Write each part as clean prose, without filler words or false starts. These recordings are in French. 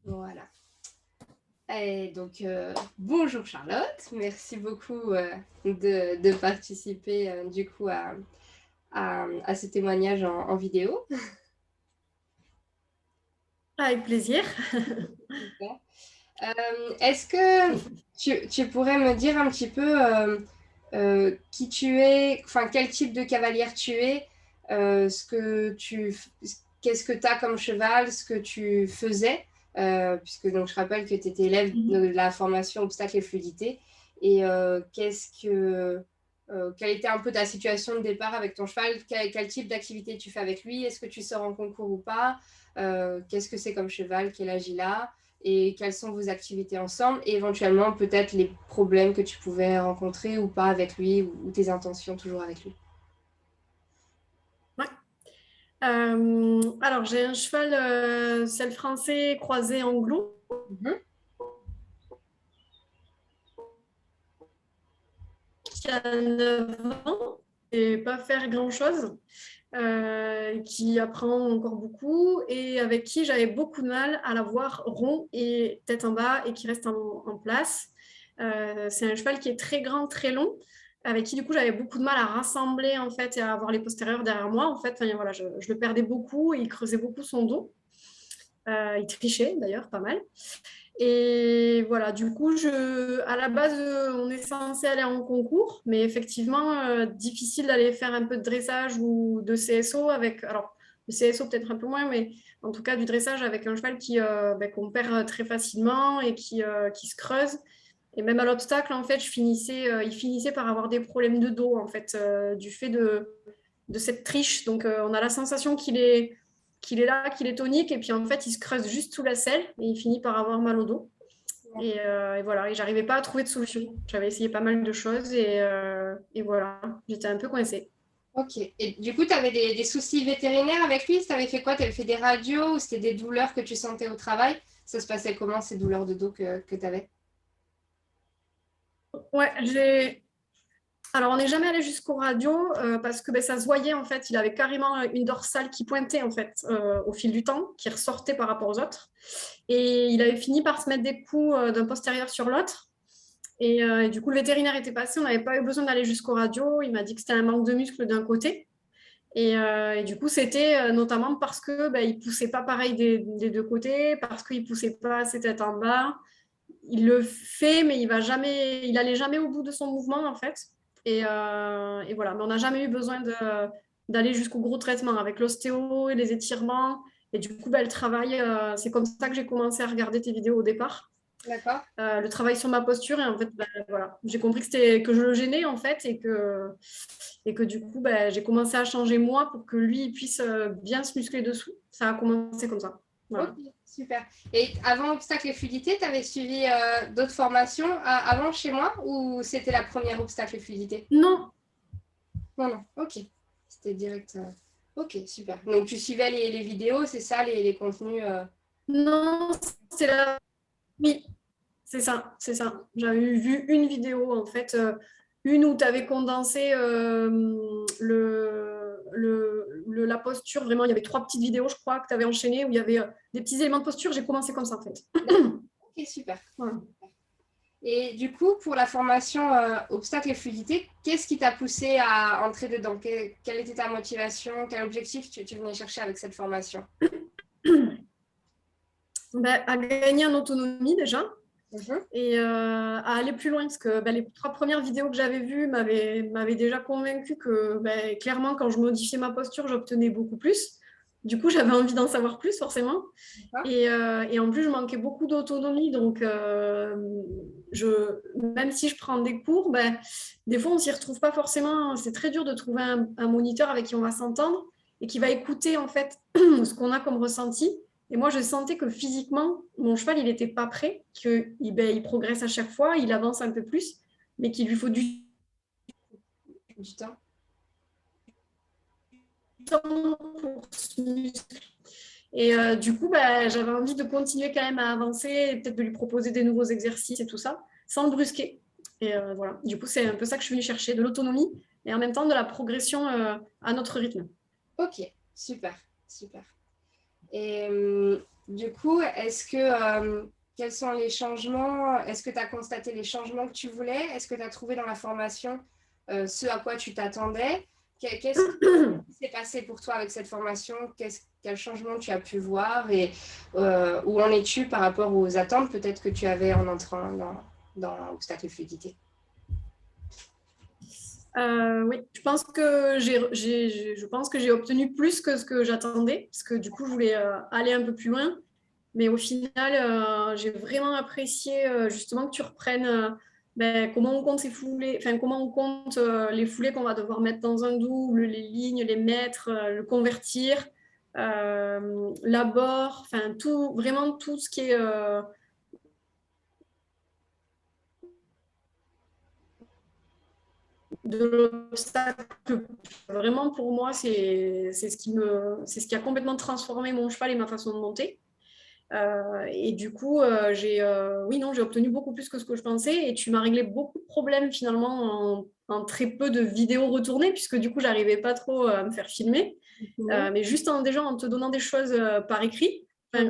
Voilà. Et donc, bonjour Charlotte, merci beaucoup de participer du coup à ce témoignage en vidéo. Avec plaisir. Super. Est-ce que tu pourrais me dire un petit peu qui tu es, enfin quel type de cavalière tu es, qu'est-ce que tu as comme cheval, ce que tu faisais, puisque donc je rappelle que tu étais élève de la formation obstacles et fluidité, et quelle était un peu ta situation de départ avec ton cheval, quel type d'activité tu fais avec lui, est-ce que tu sors en concours ou pas, qu'est-ce que c'est comme cheval, quel âge il a et quelles sont vos activités ensemble et éventuellement peut-être les problèmes que tu pouvais rencontrer ou pas avec lui ou tes intentions toujours avec lui. Ouais. Alors, j'ai un cheval selle français croisé anglo Mhm. qui a 9 ans et pas faire grand-chose, qui apprend encore beaucoup et avec qui j'avais beaucoup de mal à la voir rond et tête en bas et qui reste en place. C'est un cheval qui est très grand, très long, avec qui du coup j'avais beaucoup de mal à rassembler en fait et à avoir les postérieurs derrière moi. En fait, enfin, voilà, je le perdais beaucoup et il creusait beaucoup son dos. Il trichait d'ailleurs pas mal. Et voilà, du coup, à la base, on est censé aller en concours, mais effectivement, difficile d'aller faire un peu de dressage ou de CSO avec. Alors, le CSO peut-être un peu moins, mais en tout cas du dressage avec un cheval qu'on perd très facilement et qui se creuse. Et même à l'obstacle, en fait, il finissait par avoir des problèmes de dos, en fait, du fait de cette triche. Donc, on a la sensation qu'il est là, qu'il est tonique, et puis en fait, il se creuse juste sous la selle et il finit par avoir mal au dos. Et voilà, et j'arrivais pas à trouver de solution. J'avais essayé pas mal de choses et voilà, j'étais un peu coincée. Ok. Et du coup, tu avais des soucis vétérinaires avec lui? Tu avais fait quoi? Tu avais fait des radios ou c'était des douleurs que tu sentais au travail? Ça se passait comment ces douleurs de dos que tu avais? Ouais, alors on n'est jamais allé jusqu'aux radios parce que ça se voyait en fait, il avait carrément une dorsale qui pointait en fait au fil du temps, qui ressortait par rapport aux autres. Et il avait fini par se mettre des coups d'un postérieur sur l'autre. Et du coup, le vétérinaire était passé, on n'avait pas eu besoin d'aller jusqu'aux radios. Il m'a dit que c'était un manque de muscle d'un côté. Et du coup, c'était notamment parce que il poussait pas pareil des deux côtés, parce qu'il poussait pas assez tête en bas. Il le fait, mais il allait jamais au bout de son mouvement en fait. Et voilà, mais on n'a jamais eu besoin d'aller jusqu'au gros traitement avec l'ostéo et les étirements. Et du coup, le travail, c'est comme ça que j'ai commencé à regarder tes vidéos au départ. D'accord. Le travail sur ma posture et en fait voilà, j'ai compris que je le gênais en fait et que du coup j'ai commencé à changer moi pour que lui il puisse bien se muscler dessous. Ça a commencé comme ça. Ok, Voilà. super. Et avant obstacle et fluidité, tu avais suivi d'autres formations avant chez moi ou c'était la première obstacle et fluidité? Non, Non, non, ok. C'était direct. Ok, super. Donc tu suivais les vidéos, c'est ça, les contenus. non, c'est la oui, c'est ça. J'avais vu une vidéo en fait, une où tu avais condensé la posture. Vraiment, il y avait 3 petites vidéos, je crois, que tu avais enchaînées où il y avait des petits éléments de posture. J'ai commencé comme ça en fait. D'accord. Ok, super. Voilà. Et du coup, pour la formation obstacle et fluidité, qu'est-ce qui t'a poussé à entrer dedans? Quelle était ta motivation? Quel objectif tu venais chercher avec cette formation? À gagner en autonomie déjà Mhm. et à aller plus loin parce que les 3 premières vidéos que j'avais vues m'avaient déjà convaincu que clairement quand je modifiais ma posture j'obtenais beaucoup plus. Du coup j'avais envie d'en savoir plus forcément D'accord. et en plus je manquais beaucoup d'autonomie donc même si je prends des cours, des fois on s'y retrouve pas forcément. C'est très dur de trouver un moniteur avec qui on va s'entendre et qui va écouter en fait ce qu'on a comme ressenti. Et moi, je sentais que physiquement, mon cheval, il n'était pas prêt, qu'il progresse à chaque fois, il avance un peu plus, mais qu'il lui faut du Du temps. temps pour se muscler. Et du coup, j'avais envie de continuer quand même à avancer, et peut-être de lui proposer des nouveaux exercices et tout ça, sans le brusquer. Et voilà, du coup, c'est un peu ça que je suis venue chercher, de l'autonomie et en même temps de la progression à notre rythme. Ok, super, super. Et du coup, quels sont les changements? Est-ce que tu as constaté les changements que tu voulais? Est-ce que tu as trouvé dans la formation ce à quoi tu t'attendais? Qu'est-ce qui s'est passé pour toi avec cette formation? Quel changement tu as pu voir et où en es-tu par rapport aux attentes peut-être que tu avais en entrant dans Obstacle et Fluidité? Oui, je pense que j'ai obtenu plus que ce que j'attendais, parce que du coup, je voulais aller un peu plus loin. Mais au final, j'ai vraiment apprécié justement que tu reprennes comment on compte ces foulées, enfin comment on compte les foulées qu'on va devoir mettre dans un double, les lignes, les mettre, le convertir, l'abord, enfin tout, vraiment tout ce qui est de l'obstacle. Vraiment, pour moi, c'est ce qui a complètement transformé mon cheval et ma façon de monter. Et du coup, oui, non, j'ai obtenu beaucoup plus que ce que je pensais. Et tu m'as réglé beaucoup de problèmes finalement en très peu de vidéos retournées, puisque du coup, j'arrivais pas trop à me faire filmer. Mais juste déjà en te donnant des choses par écrit. Enfin,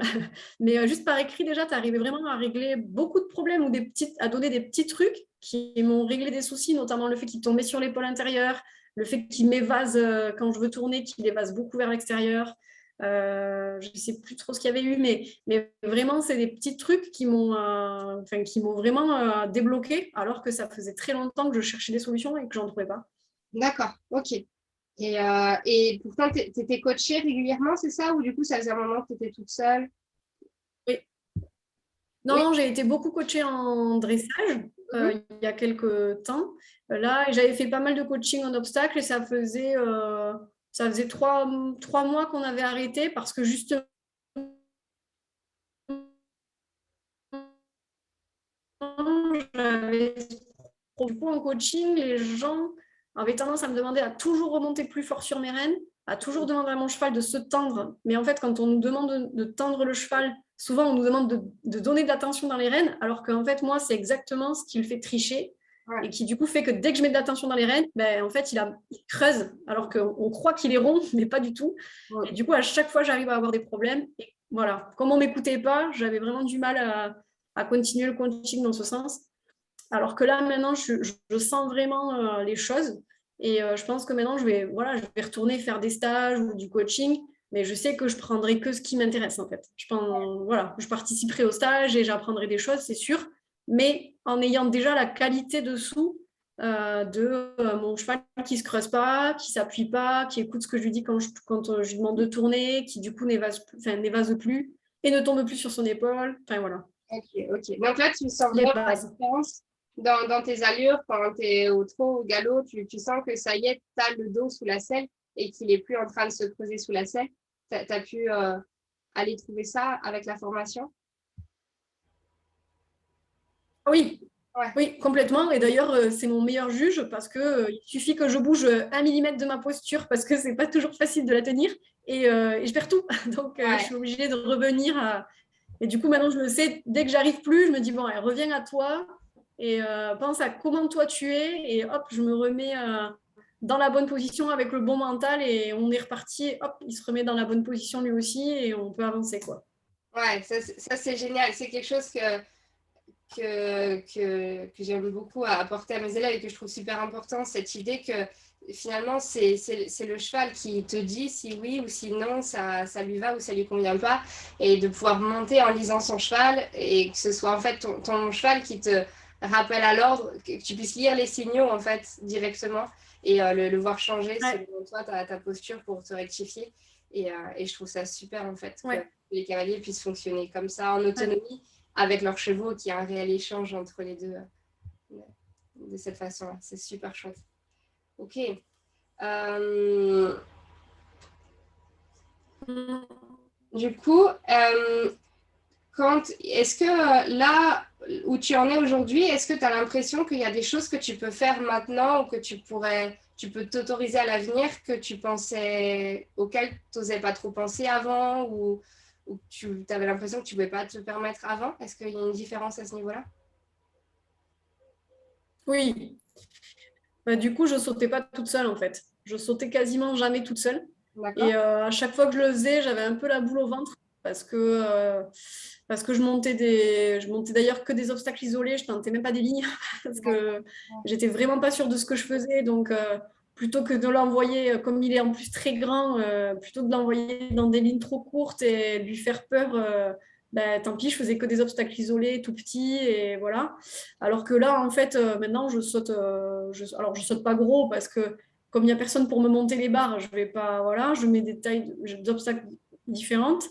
mais juste par écrit, déjà, tu arrivais vraiment à régler beaucoup de problèmes ou à donner des petits trucs qui m'ont réglé des soucis, notamment le fait qu'il tombait sur l'épaule intérieure, le fait qu'il m'évase quand je veux tourner, qu'il évase beaucoup vers l'extérieur. Je ne sais plus trop ce qu'il y avait eu, mais vraiment, c'est des petits trucs qui m'ont vraiment débloqué, alors que ça faisait très longtemps que je cherchais des solutions et que j'en trouvais pas. D'accord, ok. Et pourtant, tu étais coachée régulièrement, c'est ça? Ou du coup, ça faisait un moment que tu étais toute seule? Oui. Non, Oui. non, j'ai été beaucoup coachée en dressage Mhm. il y a quelques temps. Là, j'avais fait pas mal de coaching en obstacle et ça faisait trois mois qu'on avait arrêté parce que justement, j'avais du coup en coaching, les gens avaient tendance à me demander à toujours remonter plus fort sur mes rênes, à toujours demander à mon cheval de se tendre. Mais en fait, quand on nous demande de tendre le cheval, souvent on nous demande de donner de l'attention dans les rênes, alors qu'en fait, moi, c'est exactement ce qui le fait tricher Ouais. et qui du coup fait que dès que je mets de l'attention dans les rênes, en fait, il creuse, alors qu'on croit qu'il est rond, mais pas du tout. Ouais. Et du coup, à chaque fois, j'arrive à avoir des problèmes. Et voilà, comme on m'écoutait pas, j'avais vraiment du mal à continuer le coaching dans ce sens. Alors que là, maintenant, je sens vraiment les choses. Et je pense que maintenant, je vais retourner faire des stages ou du coaching. Mais je sais que je prendrai que ce qui m'intéresse, en fait. Je participerai au stage et j'apprendrai des choses, c'est sûr. Mais en ayant déjà la qualité dessous de mon cheval qui ne se creuse pas, qui ne s'appuie pas, qui écoute ce que je lui dis quand je lui demande de tourner, qui du coup n'évase plus et ne tombe plus sur son épaule. Enfin, voilà, Ok, ok. Donc là, tu sens les vraiment la bases. différence dans tes allures quand tu es au trot, au galop. Tu sens que ça y est, tu as le dos sous la selle et qu'il n'est plus en train de se creuser sous la selle. Tu as pu aller trouver ça avec la formation? Oui, Ouais. oui, complètement. Et d'ailleurs, c'est mon meilleur juge parce que il suffit que je bouge 1 millimètre de ma posture parce que c'est pas toujours facile de la tenir et je perds tout. Donc, je Ouais. suis obligée de revenir. Et du coup, maintenant, je le sais. Dès que j'arrive plus, je me dis bon, allez, reviens à toi et pense à comment toi tu es et hop, je me remets dans la bonne position avec le bon mental et on est reparti. Et hop, il se remet dans la bonne position lui aussi et on peut avancer quoi. Ouais, ça c'est génial. C'est quelque chose que j'aime beaucoup à apporter à mes élèves et que je trouve super important, cette idée que finalement, c'est le cheval qui te dit si oui ou si non, ça lui va ou ça lui convient pas, et de pouvoir monter en lisant son cheval et que ce soit en fait ton cheval qui te rappelle à l'ordre, que tu puisses lire les signaux en fait directement et le voir changer Ouais, selon toi, ta posture pour te rectifier. Et je trouve ça super en fait que ouais, les cavaliers puissent fonctionner comme ça en ouais. autonomie avec leurs chevaux, qu'il y a un réel échange entre les deux de cette façon-là. C'est super chouette. Ok. Euh, du coup, est-ce que là où tu en es aujourd'hui, est-ce que tu as l'impression qu'il y a des choses que tu peux faire maintenant ou que tu peux t'autoriser à l'avenir auxquelles tu n'osais pas trop penser avant ou que tu avais l'impression que tu ne pouvais pas te permettre avant? Est-ce qu'il y a une différence à ce niveau-là? Oui. Du coup, je sautais pas toute seule en fait. Je sautais quasiment jamais toute seule. D'accord. Et à chaque fois que je le faisais, j'avais un peu la boule au ventre parce que je montais d'ailleurs que des obstacles isolés, je tentais même pas des lignes parce que D'accord. j'étais vraiment pas sûre de ce que je faisais. Donc, plutôt que de l'envoyer, comme il est en plus très grand, plutôt que de l'envoyer dans des lignes trop courtes et lui faire peur, ben, tant pis, je faisais que des obstacles isolés, tout petits, et voilà. Alors que là, en fait, maintenant, je saute, alors je saute pas gros parce que comme il n'y a personne pour me monter les barres, je vais pas, voilà, je mets des tailles d'obstacles différentes.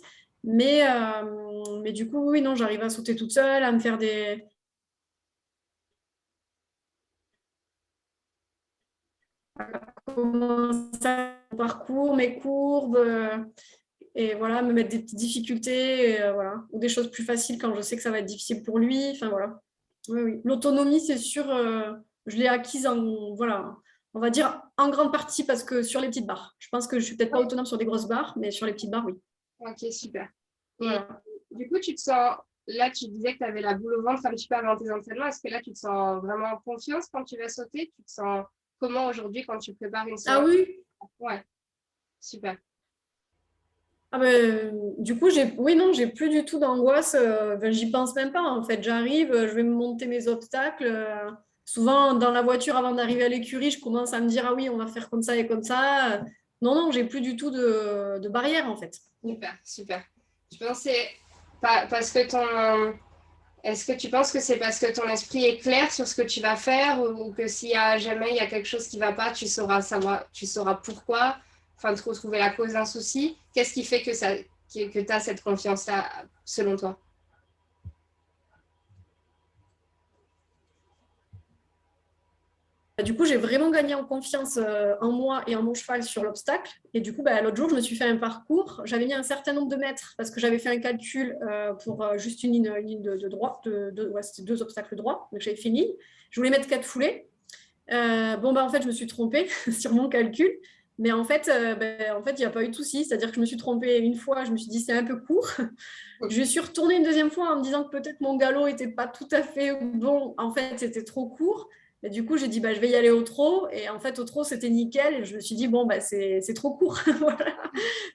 Mais du coup, oui, non, j'arrive à sauter toute seule, à me faire commencer mon parcours, mes courbes, et voilà, me mettre des petites difficultés, et, voilà, ou des choses plus faciles quand je sais que ça va être difficile pour lui. Enfin voilà. Oui, oui. L'autonomie, c'est sûr, je l'ai acquise voilà, on va dire en grande partie parce que sur les petites barres. Je pense que je suis peut-être pas Ouais. autonome sur des grosses barres, mais sur les petites barres, oui. Ok, super. Et Voilà. du coup, tu te sens, là, tu disais que tu avais la boule au ventre un petit peu avant tes entraînements. Est-ce que là, tu te sens vraiment en confiance quand tu vas sauter? Tu te sens comment aujourd'hui quand tu prépares une Ah séance? oui, Ouais, super. ah ben, du coup, oui, non, j'ai plus du tout d'angoisse. Ben, j'y pense même pas. En fait, j'arrive, je vais me monter mes obstacles. Souvent, dans la voiture, avant d'arriver à l'écurie, je commence à me dire, ah oui, on va faire comme ça et comme ça. Non, non, j'ai plus du tout de barrière, en fait. Super, super. Je pensais, pas, parce que ton, est-ce que tu penses que c'est parce que ton esprit est clair sur ce que tu vas faire ou que s'il y a jamais il y a quelque chose qui va pas, tu sauras savoir, tu sauras pourquoi, enfin, trouver la cause d'un souci. Qu'est-ce qui fait que ça, que tu as cette confiance-là, selon toi? Du coup, j'ai vraiment gagné en confiance en moi et en mon cheval sur l'obstacle. Et du coup, bah, l'autre jour, je me suis fait un parcours. J'avais mis un certain nombre de mètres parce que j'avais fait un calcul pour juste une ligne de droit. Ouais, c'était 2 obstacles droits. Donc, j'avais fait une ligne. Je voulais mettre 4 foulées. Bon, bah, en fait, je me suis trompée sur mon calcul. Mais en fait, il n'y a pas eu de souci. C'est-à-dire que je me suis trompée une fois. Je me suis dit, c'est un peu court. Je suis retournée une deuxième fois en me disant que peut-être mon galop n'était pas tout à fait bon. En fait, c'était trop court. Et du coup, j'ai dit, bah, je vais y aller au trot. Et en fait, au trot, c'était nickel. Et je me suis dit, bon, bah, c'est trop court. Voilà.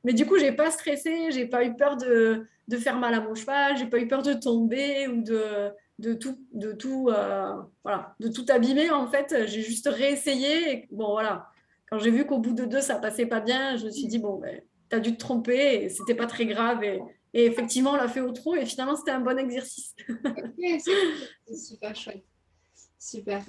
Mais du coup, j'ai pas stressé. J'ai pas eu peur de faire mal à mon cheval. J'ai pas eu peur de tomber ou voilà, de tout abîmer. En fait, j'ai juste réessayé. Et bon, voilà. Quand j'ai vu qu'au bout de 2, ça passait pas bien, je me suis dit, bon, ben, tu as dû te tromper et c'était pas très grave. Et effectivement, on l'a fait au trot et finalement, c'était un bon exercice. Ok, c'est cool. C'est super chouette. Super.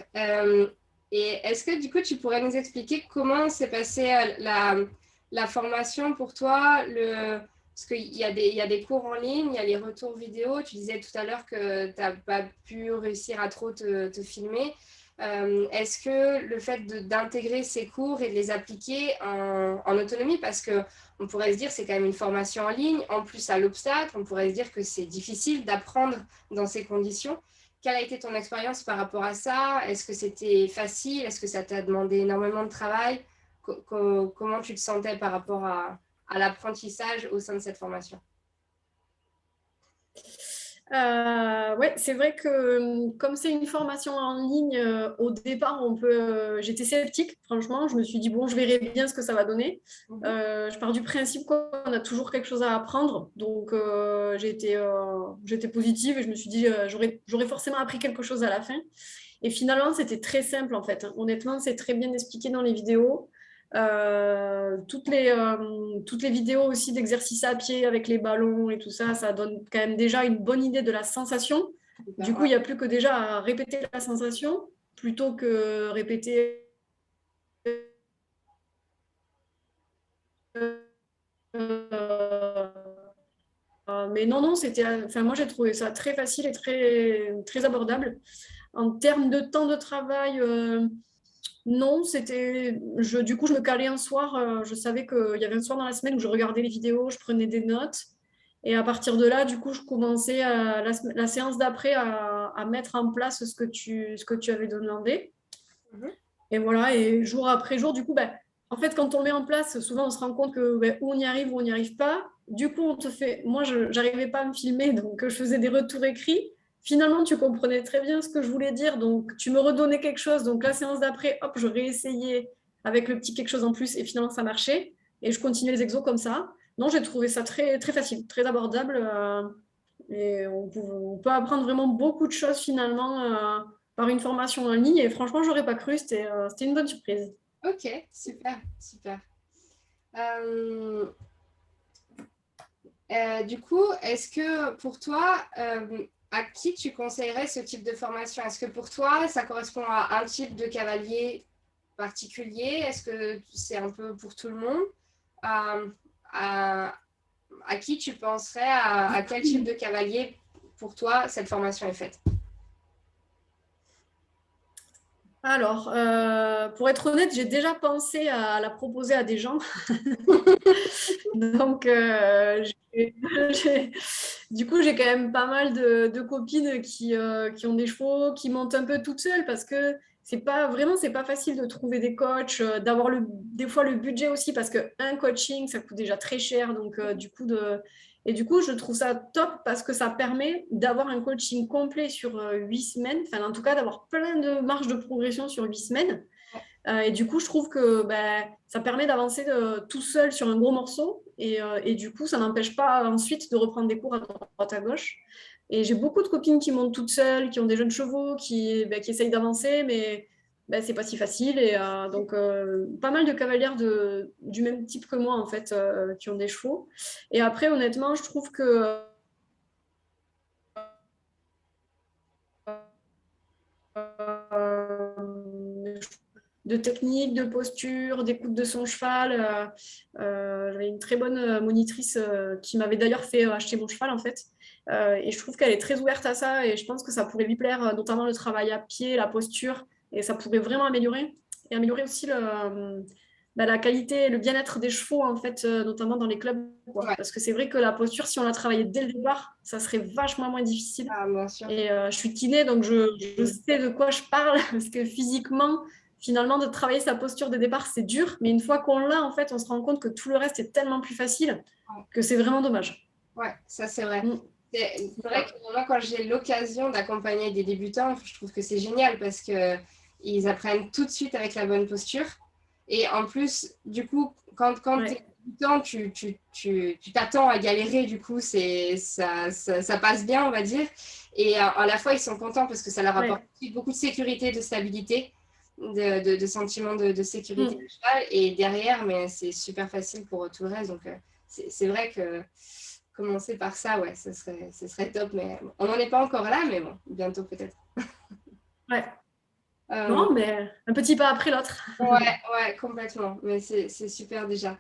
Et est-ce que du coup, tu pourrais nous expliquer comment s'est passée la formation pour toi Parce il y a des cours en ligne, il y a les retours vidéo. Tu disais tout à l'heure que tu n'as pas pu réussir à trop te filmer. Est-ce que le fait d'intégrer ces cours et de les appliquer en autonomie, parce que on pourrait se dire c'est quand même une formation en ligne, en plus à l'obstacle, on pourrait se dire que c'est difficile d'apprendre dans ces conditions. Quelle a été ton expérience par rapport à ça? Est-ce que c'était facile? Est-ce que ça t'a demandé énormément de travail? Comment tu te sentais par rapport à l'apprentissage au sein de cette formation? Ouais, c'est vrai que comme c'est une formation en ligne, au départ, j'étais sceptique, franchement. Je me suis dit, bon, je verrai bien ce que ça va donner. Mhm. Je pars du principe qu'on a toujours quelque chose à apprendre. Donc, j'étais positive et je me suis dit, j'aurais forcément appris quelque chose à la fin. Et finalement, c'était très simple en fait. Honnêtement, c'est très bien expliqué dans les vidéos. Toutes les vidéos aussi d'exercices à pied avec les ballons et tout ça, ça donne quand même déjà une bonne idée de la sensation. Super, Du coup, il n'y a plus que déjà à répéter la sensation plutôt que répéter. Mais non, non, enfin, moi j'ai trouvé ça très facile et très, très abordable. En termes de temps de travail, non, du coup, je me calais un soir. Je savais qu'il y avait un soir dans la semaine où je regardais les vidéos, je prenais des notes. Et à partir de là, du coup, je commençais la séance d'après à mettre en place ce que tu avais demandé. Mhm. Et voilà, et jour après jour, du coup, ben, en fait, quand on met en place, souvent on se rend compte que ben, où on y arrive, où on n'y arrive pas. Du coup, moi, je n'arrivais pas à me filmer, donc je faisais des retours écrits. Finalement, tu comprenais très bien ce que je voulais dire, donc tu me redonnais quelque chose. Donc la séance d'après, hop, je réessayais avec le petit quelque chose en plus, et finalement, ça marchait. et je continue les exos comme ça. Non, j'ai trouvé ça très, très facile, très abordable. Et on peut apprendre vraiment beaucoup de choses finalement par une formation en ligne. Et franchement, j'aurais pas cru. C'était une bonne surprise. Ok, super, super. Euh, du coup, est-ce que pour toi, à qui tu conseillerais ce type de formation? Est-ce que pour toi, ça correspond à un type de cavalier particulier? Est-ce que c'est un peu pour tout le monde? Euh, à, à qui tu penserais, à quel type de cavalier pour toi cette formation est faite? Alors, pour être honnête, j'ai déjà pensé à la proposer à des gens. Donc, du coup, j'ai quand même pas mal de copines qui ont des chevaux, qui montent un peu toutes seules parce que c'est pas facile de trouver des coachs, d'avoir des fois le budget aussi parce qu'un coaching, ça coûte déjà très cher. Donc, du coup, je trouve ça top parce que ça permet d'avoir un coaching complet sur 8 semaines, enfin, en tout cas, d'avoir plein de marge de progression sur 8 semaines. Et du coup, je trouve que ça permet d'avancer tout seul sur un gros morceau. Et du coup, ça n'empêche pas ensuite de reprendre des cours à droite à gauche. Et j'ai beaucoup de copines qui montent toutes seules, qui ont des jeunes chevaux, qui essayent d'avancer, mais c'est pas si facile. Et donc, pas mal de cavalières du même type que moi, en fait, qui ont des chevaux. Et après, honnêtement, je trouve que de technique, de posture, d'écoute de son cheval. J'avais une très bonne monitrice qui m'avait d'ailleurs fait acheter mon cheval en fait. Et je trouve qu'elle est très ouverte à ça et je pense que ça pourrait lui plaire, notamment le travail à pied, la posture, et ça pourrait vraiment améliorer. Et améliorer aussi la qualité et le bien-être des chevaux, en fait, notamment dans les clubs. Quoi. Ouais, Parce que c'est vrai que la posture, si on la travaillait dès le départ, ça serait vachement moins difficile. ah, bien sûr. Et je suis kiné, donc je sais de quoi je parle, parce que physiquement, finalement, de travailler sa posture de départ, c'est dur, mais une fois qu'on l'a, en fait, on se rend compte que tout le reste est tellement plus facile que c'est vraiment dommage. Ouais, ça c'est vrai. Mm. C'est vrai que moi, quand j'ai l'occasion d'accompagner des débutants, je trouve que c'est génial parce que ils apprennent tout de suite avec la bonne posture. Et en plus, du coup, quand tu es Ouais, débutant, tu t'attends à galérer, du coup, ça passe bien, on va dire. Et à la fois, ils sont contents parce que ça leur apporte ouais. beaucoup de sécurité, de stabilité, de sentiment de sécurité Mm. du cheval. Et derrière, mais c'est super facile pour tout le reste. Donc, c'est vrai que commencer par ça, ouais, ce serait top. Mais on n'en est pas encore là, mais bon, bientôt peut-être. Ouais. Euh, Non, mais un petit pas après l'autre. ouais, complètement. Mais c'est super déjà.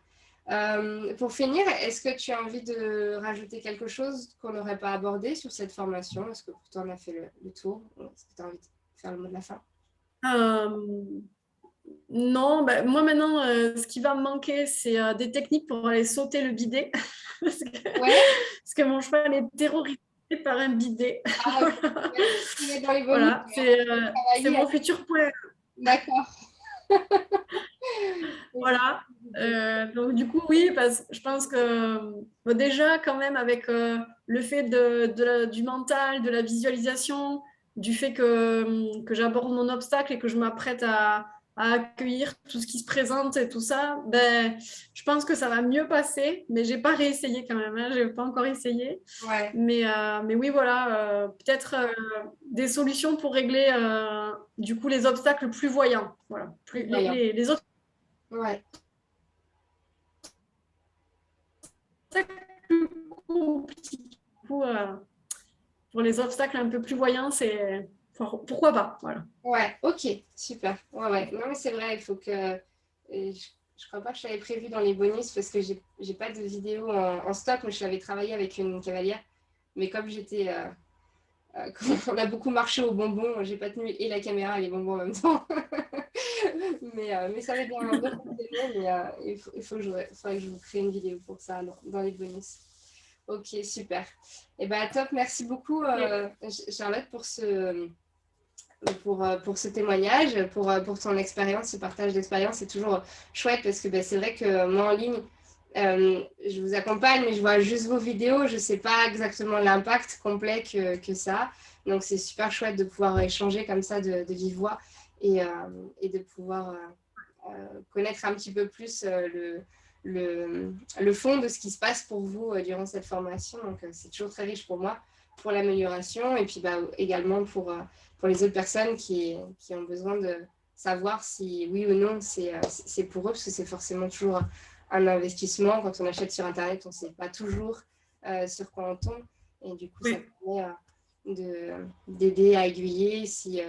Pour finir, est-ce que tu as envie de rajouter quelque chose qu'on n'aurait pas abordé sur cette formation? Est-ce que pour toi, on a fait le tour? Est-ce que tu as envie de faire le mot de la fin? Euh, non, moi maintenant, ce qui va me manquer, c'est des techniques pour aller sauter le bidet. Ouais, Parce que mon cheval est terrorisé par un bidet. ah, ok. Tu mets dans les bonus, Voilà, c'est travailler. mon futur point. D'accord. Voilà. Donc du coup, oui, parce que je pense que déjà, quand même, avec le fait du mental, de la visualisation, du fait que j'aborde mon obstacle et que je m'apprête à accueillir tout ce qui se présente et tout ça, je pense que ça va mieux passer, mais j'ai pas réessayé quand même, hein, j'ai pas encore essayé. Ouais, Mais oui, voilà, peut-être des solutions pour régler du coup les obstacles plus voyants. Voilà. voyons. Les autres Ouais, plus compliqué. Du coup, pour les obstacles un peu plus voyants, c'est pourquoi pas. Voilà. ouais, ok, super. Ouais, ouais. Non, mais c'est vrai, il faut que. Je crois pas que je l'avais prévu dans les bonus parce que j'ai pas de vidéo en stock, mais je l'avais travaillé avec une cavalière. Mais comme j'étais. Comme on a beaucoup marché au bonbon, j'ai pas tenu et la caméra et les bonbons en même temps. Mais ça avait bien fonctionné. Mais faudrait que je vous crée une vidéo pour ça dans les bonus. Ok, super. Et ben top, merci beaucoup Charlotte pour ce témoignage, pour ton expérience, ce partage d'expérience. C'est toujours chouette parce que c'est vrai que moi en ligne, je vous accompagne, mais je vois juste vos vidéos. Je ne sais pas exactement l'impact complet que ça a. Donc, c'est super chouette de pouvoir échanger comme ça de vive voix et de pouvoir connaître un petit peu plus le fond de ce qui se passe pour vous durant cette formation. Donc, c'est toujours très riche pour moi, pour l'amélioration, et puis également pour les autres personnes qui ont besoin de savoir si oui ou non c'est pour eux, parce que c'est forcément toujours un investissement. Quand on achète sur Internet, on ne sait pas toujours sur quoi on tombe, et du coup, ça permet d'aider à aiguiller si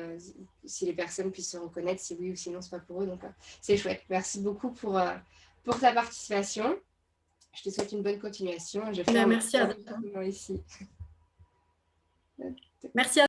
les personnes puissent se reconnaître, si oui ou sinon c'est pas pour eux. Donc, c'est chouette. Merci beaucoup pour ta participation. Je te souhaite une bonne continuation. Merci à toi. Ici. Merci à